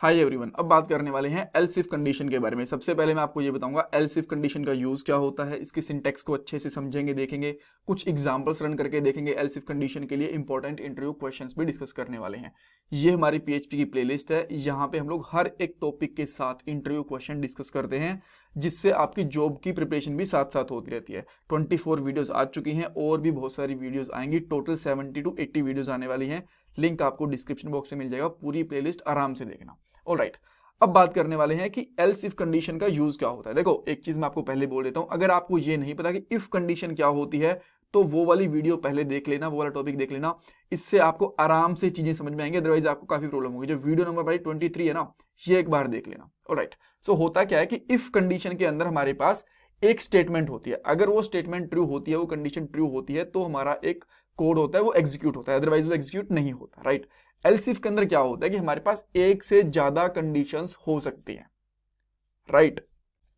Hi everyone, अब बात करने वाले हैं एल्स इफ कंडीशन के बारे में। सबसे पहले मैं आपको ये बताऊंगा एल्स इफ कंडीशन का यूज क्या होता है, इसकी सिंटेक्स को अच्छे से समझेंगे, देखेंगे, कुछ एग्जांपल्स रन करके देखेंगे। एल्स इफ कंडीशन के लिए इंपॉर्टेंट इंटरव्यू क्वेश्चंस भी डिस्कस करने वाले हैं। ये हमारी पीएचपी की प्लेलिस्ट है, यहाँ पे हम लोग हर एक टॉपिक के साथ इंटरव्यू क्वेश्चन डिस्कस करते हैं, जिससे आपकी जॉब की प्रिपरेशन भी साथ साथ होती रहती है। 24 वीडियोज आ चुकी हैं और भी बहुत सारी वीडियोज आएंगी, टोटल 70 to 80 वीडियोज आने वाली हैं। लिंक आपको डिस्क्रिप्शन बॉक्स में मिल जाएगा, पूरी प्लेलिस्ट आराम से देखना। ऑलराइट, अब बात करने वाले हैं कि एल्स इफ कंडीशन का यूज क्या होता है। देखो, एक चीज मैं आपको पहले बोल देता हूं, अगर आपको ये नहीं पता कि इफ कंडीशन क्या होती है तो वो वाली वीडियो पहले देख लेना, वो वाला टॉपिक देख लेना, इससे आपको आराम से चीजें समझ में आएंगी, अदरवाइज आपको काफी प्रॉब्लम होगी। जो वीडियो नंबर भाई 23 है ना, ये एक बार देख लेना। ऑलराइट, सो होता क्या है कि इफ कंडीशन के अंदर हमारे पास एक स्टेटमेंट होती है, अगर वो स्टेटमेंट ट्रू होती है, वो कंडीशन ट्रू होती है, तो हमारा एक कोड होता है वो एग्जीक्यूट होता है, अदरवाइज वो एग्जीक्यूट नहीं होता। राइट, एल्स इफ के अंदर क्या होता है कि हमारे पास एक से ज्यादा कंडीशंस हो सकती हैं। राइट,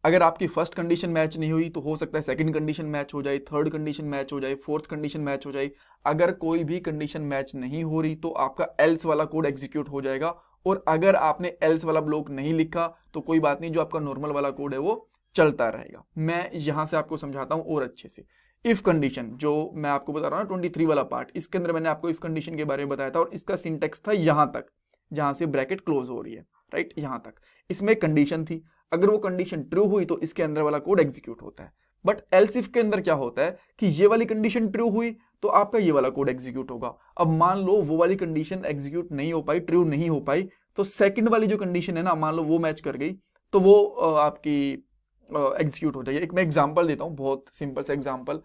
अगर आपकी फर्स्ट कंडीशन मैच नहीं हुई तो हो सकता है सेकंड कंडीशन मैच हो जाए, थर्ड कंडीशन मैच हो जाए, फोर्थ कंडीशन मैच हो जाए। अगर कोई भी कंडीशन मैच नहीं हो रही तो आपका एल्स वाला कोड एग्जीक्यूट हो जाएगा। और अगर आपने एल्स वाला ब्लॉक नहीं लिखा तो कोई बात नहीं, जो आपका नॉर्मल वाला कोड है वो चलता रहेगा। मैं यहां से आपको समझाता हूं और अच्छे से। इफ कंडीशन जो मैं आपको बता रहा हूं ना, 23 वाला पार्ट, इसके अंदर मैंने आपको इफ कंडीशन के बारे में बताया था और इसका सिंटेक्स था यहां तक, जहां से ब्रैकेट क्लोज हो रही है। राइट, यहां तक इसमें कंडीशन थी, अगर वो कंडीशन ट्रू हुई तो इसके अंदर वाला कोड एग्जीक्यूट होता है। बट एल्स इफ के अंदर क्या होता है कि ये वाली कंडीशन ट्रू हुई तो आपका ये वाला कोड एग्जीक्यूट होगा। अब मान लो वो वाली कंडीशन एग्जीक्यूट नहीं हो पाई, ट्रू नहीं हो पाई, तो सेकंड वाली जो कंडीशन है ना, मान लो वो मैच कर गई, तो वो आपकी एग्जीक्यूट हो जाएगी। एक मैं एग्जांपल देता हूं, बहुत सिंपल सा एग्जांपल।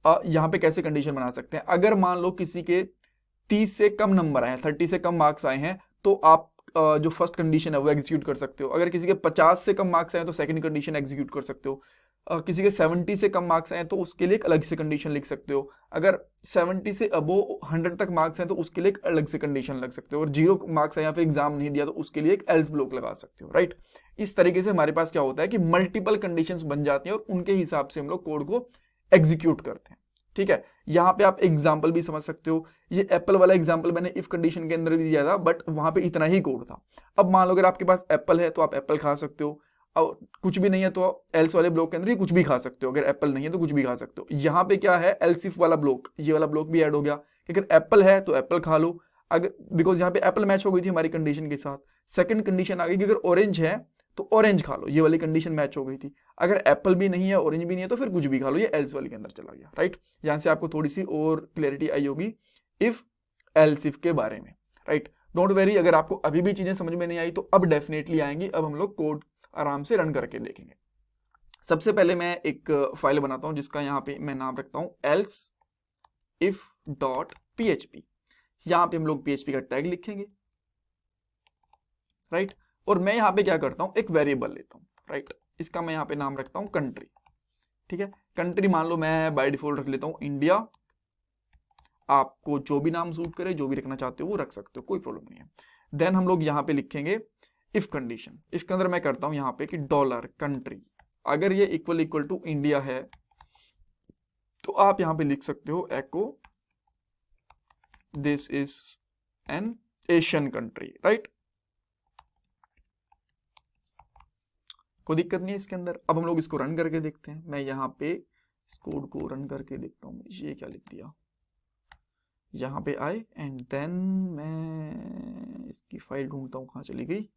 यहाँ पे कैसे कंडीशन बना सकते हैं, अगर मान लो किसी के 30 से कम नंबर आए हैं, 30 से कम मार्क्स आए हैं, तो आप जो फर्स्ट कंडीशन है वो एग्जीक्यूट कर सकते हो। अगर किसी के 50 से कम मार्क्स आए तो सेकंड कंडीशन एग्जीक्यूट कर सकते हो। किसी के 70 से कम मार्क्स आए तो उसके लिए एक अलग से कंडीशन लिख सकते हो। अगर 70 से अबो 100 तक मार्क्स हैं तो उसके लिए एक अलग से कंडीशन लग सकते हो। और 0 मार्क्स है या फिर एग्जाम नहीं दिया तो उसके लिए एक एल्स ब्लॉक लगा सकते हो। राइट, इस तरीके से हमारे पास क्या होता है कि मल्टीपल कंडीशंस बन जाती हैं और उनके हिसाब से हम लोग कोड को एग्जीक्यूट करते हैं। ठीक है, यहां पे आप एग्जाम्पल भी समझ सकते हो। ये एप्पल वाला एग्जाम्पल मैंने इफ कंडीशन के अंदर भी दिया था, बट वहां पे इतना ही कोड था। अब मान लो अगर आपके पास एप्पल है तो आप एप्पल खा सकते हो, और कुछ भी नहीं है तो एल्स वाले ब्लॉक के अंदर ही कुछ भी खा सकते हो। अगर एप्पल नहीं है तो कुछ भी खा सकते हो। यहाँ पे क्या है, एल्स इफ वाला ब्लॉक, ये वाला ब्लॉक भी ऐड हो गया कि अगर एप्पल है तो एप्पल खा लो। अगर बिकॉज यहाँ पे एप्पल मैच हो गई थी हमारी कंडीशन के साथ, सेकंड कंडीशन आ गई कि अगर ऑरेंज है तो ऑरेंज खा लो, ये वाली कंडीशन मैच हो गई थी। अगर एप्पल भी नहीं है, ऑरेंज भी नहीं है, तो फिर कुछ भी खा लो, ये एल्स वाली के अंदर चला गया। राइट, यहां से आपको थोड़ी सी और क्लैरिटी आई होगी इफ एल्स इफ के बारे में। राइट, डोंट वेरी, अगर आपको अभी भी चीजें समझ में नहीं आई तो अब डेफिनेटली आएंगी। अब हम लोग कोड आराम से रन करके देखेंगे। सबसे पहले मैं एक फाइल बनाता हूं जिसका यहाँ पे मैं नाम रखता हूं एल्स इफ डॉट पीएचपी। यहां पे हम लोग पीएचपी का टैग लिखेंगे। राइट, और मैं यहां पे क्या करता हूं, एक वेरिएबल लेता हूं। राइट, इसका मैं यहां पे नाम रखता हूं कंट्री। ठीक है, कंट्री मान लो मैं बाय डिफॉल्ट रख लेता हूं इंडिया। आपको जो भी नाम सूट करे, जो भी रखना चाहते हो वो रख सकते हो, कोई प्रॉब्लम नहीं है। देन हम लोग यहां पे लिखेंगे इफ कंडीशन। इसके अंदर मैं करता हूं यहां पे कि डॉलर कंट्री, अगर ये इक्वल इक्वल टू इंडिया है तो आप यहां पे लिख सकते हो एको this is an Asian country. Right, कोई दिक्कत नहीं है इसके अंदर। अब हम लोग इसको रन करके देखते हैं। मैं यहाँ पे इस कोड को रन करके देखता हूँ, ये क्या लिख दिया। यहाँ पे आए एंड देन मैं इसकी फाइल ढूंढता हूँ, कहाँ चली गई।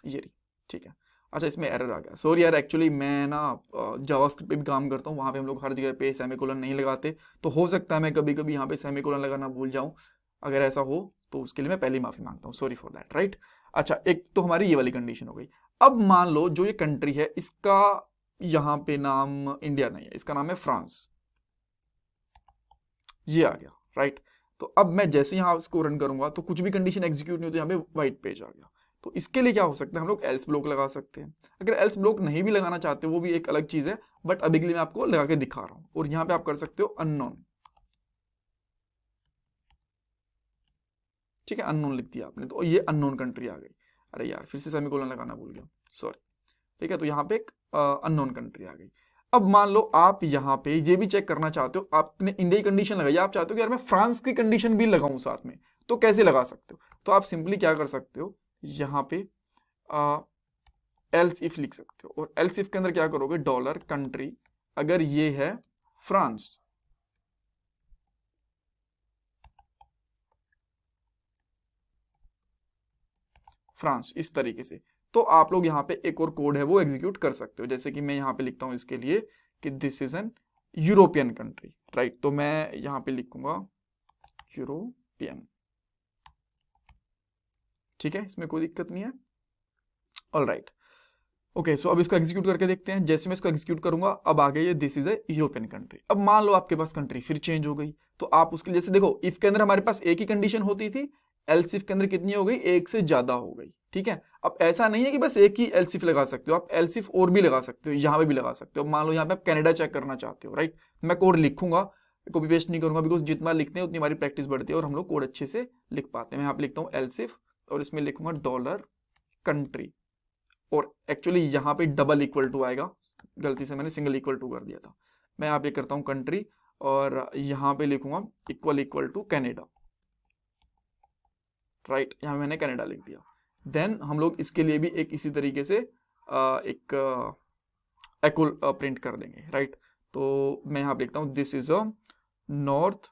ये रही। ठीक है, अच्छा इसमें एरर आ गया, सॉरी यार। एक्चुअली मैं ना जावास्क्रिप्ट पे भी काम करता हूँ, वहाँ पे हम लोग हर जगह पे सेमीकोलन नहीं लगाते, तो हो सकता है मैं कभी कभी यहाँ पे सेमीकोलन लगाना भूल जाऊँ। अगर ऐसा हो तो उसके लिए मैं पहले ही माफी मांगता हूँ, सॉरी फॉर दैट। राइट, अच्छा एक तो हमारी ये वाली कंडीशन हो गई। अब मान लो जो ये कंट्री है इसका यहाँ पे नाम इंडिया नहीं है, इसका नाम है फ्रांस, ये आ गया। राइट, तो अब मैं जैसे यहाँ इसको रन करूंगा तो कुछ भी कंडीशन एग्जीक्यूट नहीं होती, यहाँ पे व्हाइट पेज आ गया। तो इसके लिए क्या हो सकता है, हम लोग एल्स ब्लॉक लगा सकते हैं। अगर एल्स ब्लॉक नहीं भी लगाना चाहते वो भी एक अलग चीज है, बट अभी के लिए मैं आपको लगा के दिखा रहा हूं। और यहाँ पे आप कर सकते हो अननोन। ठीक है, अननोन लिख दिया आपने तो ये अननोन कंट्री आ गई। अरे यार फिर से सेमीकोलन लगाना भूल गया, सॉरी। ठीक है, तो यहाँ पे एक अननोन कंट्री आ गई। अब मान लो आप यहाँ पे ये भी चेक करना चाहते हो, आपने इंडिया की कंडीशन लगाई, आप चाहते हो कि यार मैं फ्रांस की कंडीशन भी लगाऊं साथ में, तो कैसे लगा सकते हो? तो आप सिंपली क्या कर सकते हो, यहाँ पे एल्स इफ लिख सकते हो, और एल्स इफ के अंदर क्या करोगे, डॉलर कंट्री, अगर ये है फ्रांस, फ्रांस इस तरीके से, तो आप लोग यहाँ पे एक और कोड है वो एग्जीक्यूट कर सकते हो। जैसे कि मैं यहाँ पे लिखता हूँ इसके लिए कि this is N European country, right, तो मैं यहाँ पे लिखूंगा यूरोपियन, ठीक है, इसमें कोई दिक्कत नहीं है। ऑल राइट, ओके, सो अब इसको एग्जीक्यूट करके देखते हैं। जैसे मैं इसको एग्जीक्यूट करूंगा, अब आ गई ये this is a European country. अब मान लो आपके पास कंट्री फिर चेंज हो गई, तो आप उसके जैसे देखो, इफ के अंदर हमारे पास एक ही कंडीशन होती थी, एल्स इफ के अंदर कितनी हो गई, एक से ज्यादा हो गई, ठीक है। अब ऐसा नहीं है कि बस एक ही एल्स इफ लगा सकते हो, आप एल्स इफ और भी लगा सकते हो, यहाँ पे भी लगा सकते हो। मान लो यहाँ पे आप कनाडा चेक करना चाहते हो, राइट, मैं कोड लिखूंगा, कॉपी पेस्ट नहीं करूंगा, बिकॉज जितना लिखते हैं उतनी हमारी प्रैक्टिस बढ़ती है और हम लोग कोड अच्छे से लिख पाते हैं। मैं यहाँ पे लिखता हूँ एल्स इफ, और इसमें लिखूंगा डॉलर कंट्री, और एक्चुअली यहाँ पे डबल इक्वल टू आएगा, गलती से मैंने सिंगल इक्वल टू कर दिया था। मैं यहाँ पे करता हूँ कंट्री, और यहाँ पे लिखूंगा equal equal to Canada, right, यहाँ मैंने कनाडा लिख दिया। देन हम लोग इसके लिए भी एक इसी तरीके से एक इक्वल प्रिंट कर देंगे, राइट। तो मैं यहाँ पे लिखता हूँ this is a north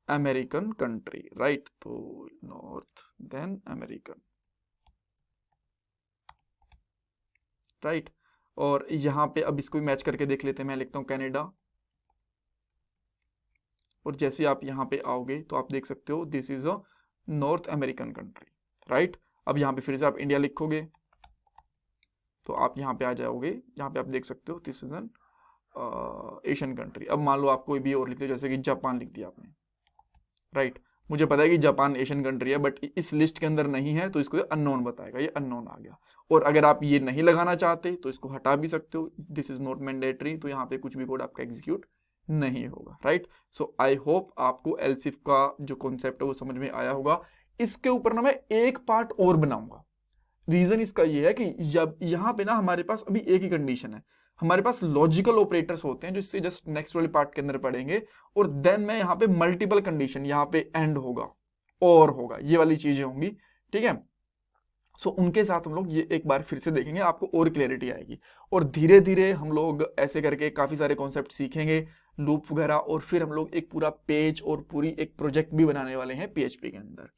American country, right, तो नॉर्थ देन अमेरिकन, राइट, और यहाँ पे अब इसको मैच करके देख लेते हैं। मैं लिखता हूँ कनाडा, और जैसे आप यहाँ पे आओगे तो आप देख सकते हो this is a north American country, right. अब यहाँ पे फिर से आप इंडिया लिखोगे तो आप यहाँ पे आ जाओगे, यहाँ पे आप देख सकते हो this is an Asian country. अब मान लो आप कोई भी और लिखते हो, जैसे कि जापान लिख दिया आपने, राइट, मुझे पता है कि जापान एशियन कंट्री है, बट इस लिस्ट के अंदर नहीं है, तो इसको ये अननोन बताएगा, ये अननोन आ गया। और अगर आप ये नहीं लगाना चाहते तो इसको हटा भी सकते हो, दिस इज नॉट मैंडेटरी, तो यहाँ पे कुछ भी कोड आपका एग्जीक्यूट नहीं होगा, राइट। सो आई होप आपको एल्सिफ का जो कॉन्सेप्ट है वो समझ में आया होगा। इसके ऊपर ना मैं एक पार्ट और बनाऊंगा। रीजन इसका ये है कि जब यहाँ पे ना हमारे पास अभी एक ही कंडीशन है, हमारे पास लॉजिकल ऑपरेटर्स होते हैं जो इससे जस्ट नेक्स्ट वाले पार्ट के अंदर पढ़ेंगे, और देन मैं यहाँ पे मल्टीपल कंडीशन, यहाँ पे एंड होगा और होगा, ये वाली चीजें होंगी, ठीक है। सो उनके साथ हम लोग ये एक बार फिर से देखेंगे, आपको और क्लैरिटी आएगी, और धीरे धीरे हम लोग ऐसे करके काफी सारे कॉन्सेप्ट सीखेंगे, लूप वगैरह, और फिर हम लोग एक पूरा पेज और पूरी एक प्रोजेक्ट भी बनाने वाले हैं PHP के अंदर।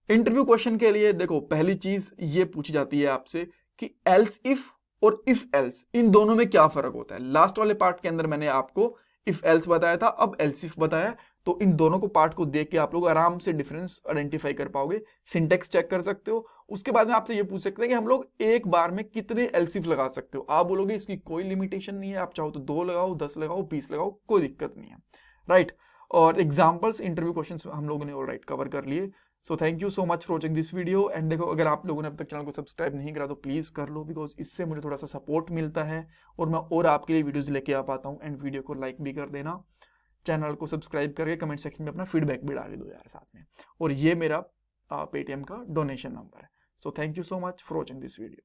इंटरव्यू क्वेश्चन के लिए देखो, पहली चीज ये पूछी जाती है आपसे कि एल्स इफ और इफ एल्स, इन दोनों में क्या फर्क होता है। लास्ट वाले पार्ट के अंदर मैंने आपको इफ एल्स बताया था, अब एल्स इफ बताया, तो इन दोनों को पार्ट को देख के आप लोग आराम से डिफरेंस आइडेंटिफाई कर पाओगे, सिंटेक्स चेक कर सकते हो। उसके बाद में आपसे ये पूछ सकते हैं कि हम लोग एक बार में कितने एल्स इफ लगा सकते हो। आप बोलोगे इसकी कोई लिमिटेशन नहीं है, आप चाहो तो 2 लगाओ, 10 लगाओ, 20 लगाओ, कोई दिक्कत नहीं है, राइट। और एग्जाम्पल्स इंटरव्यू क्वेश्चन हम लोगों ने ऑलराइट कवर कर लिए। So thank you so much for watching this video. And देखो, अगर आप लोगों ने अब तक चैनल को सब्सक्राइब नहीं करा तो प्लीज़ कर लो, बिकॉज इससे मुझे थोड़ा सा सपोर्ट मिलता है और मैं और आपके लिए वीडियोस लेके आ पाता हूँ। एंड वीडियो को लाइक भी कर देना, चैनल को सब्सक्राइब करके कमेंट सेक्शन में अपना फीडबैक भी डाल दो यार साथ में। और ये मेरा पेटीएम का डोनेशन नंबर है। So thank you so much for watching this video.